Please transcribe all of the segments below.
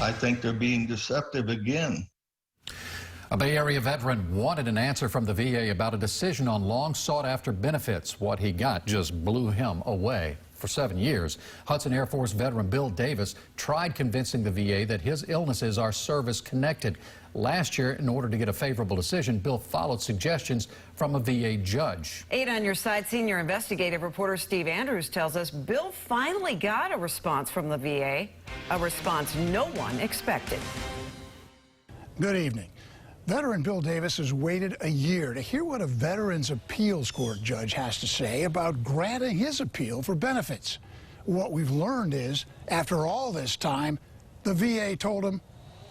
I think they're being deceptive again. A Bay Area veteran wanted an answer from the VA about a decision on long sought after benefits. What he got just blew him away. For 7 years, Hudson Air Force veteran Bill Davis tried convincing the VA that his illnesses are service connected. Last year, in order to get a favorable decision, Bill followed suggestions from a VA judge. 8 on Your Side senior investigative reporter Steve Andrews tells us Bill finally got a response from the VA, a response no one expected. Good evening. Veteran Bill Davis has waited a year to hear what a Veterans Appeals Court judge has to say about granting his appeal for benefits. What we've learned is, after all this time, the VA told him,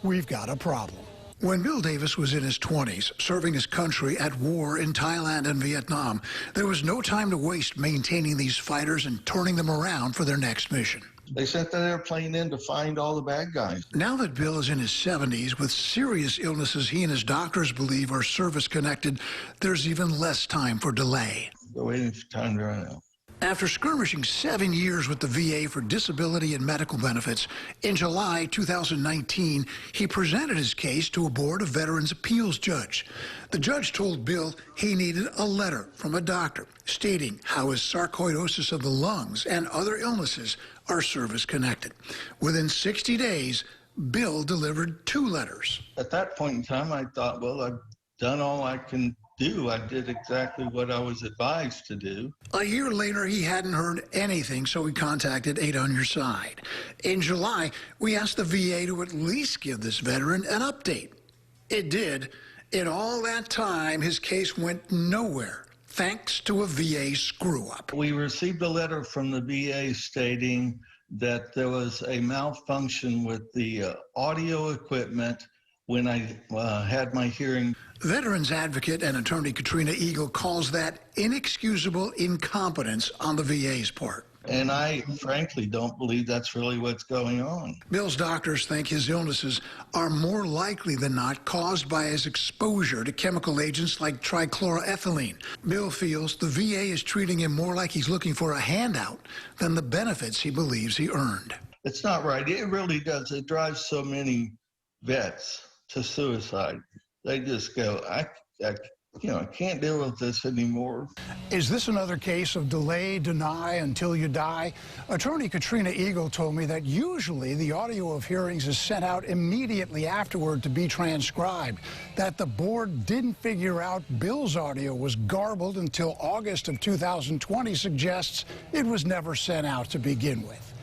we've got a problem. When Bill Davis was in his 20s, serving his country at war in Thailand and Vietnam, there was no time to waste maintaining these fighters and turning them around for their next mission. They sent that airplane in to find all the bad guys. Now that Bill is in his 70s with serious illnesses he and his doctors believe are service-connected, there's even less time for delay. They're waiting for time to run out. After skirmishing 7 years with the VA for disability and medical benefits, in July 2019, he presented his case to a Board of Veterans Appeals judge. The judge told Bill he needed a letter from a doctor stating how his sarcoidosis of the lungs and other illnesses are service-connected. Within 60 days, Bill delivered 2 letters. At that point in time, I thought, well, I've done all I can do. I did exactly what I was advised to do. A year later, he hadn't heard anything, so he contacted 8 on Your Side. In July, we asked the VA to at least give this veteran an update. It did. In all that time, his case went nowhere, thanks to a VA screw-up. We received a letter from the VA stating that there was a malfunction with the audio equipment when I had my hearing. Veterans advocate and attorney Katrina Eagle calls that inexcusable incompetence on the VA's part. And I frankly don't believe that's really what's going on. Bill's doctors think his illnesses are more likely than not caused by his exposure to chemical agents like trichloroethylene. Bill feels the VA is treating him more like he's looking for a handout than the benefits he believes he earned. It's not right. It really does. It drives so many vets to suicide. They just go, I can't deal with this anymore. Is this another case of delay, deny until you die? Attorney Katrina Eagle told me that usually the audio of hearings is sent out immediately afterward to be transcribed. That the board didn't figure out Bill's audio was garbled until August of 2020 suggests it was never sent out to begin with.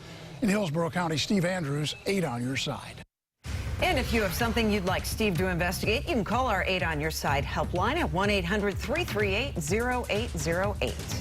In Hillsborough County, Steve Andrews, 8 on Your Side. And if you have something you'd like Steve to investigate, you can call our 8 on Your Side helpline at 1-800-338-0808.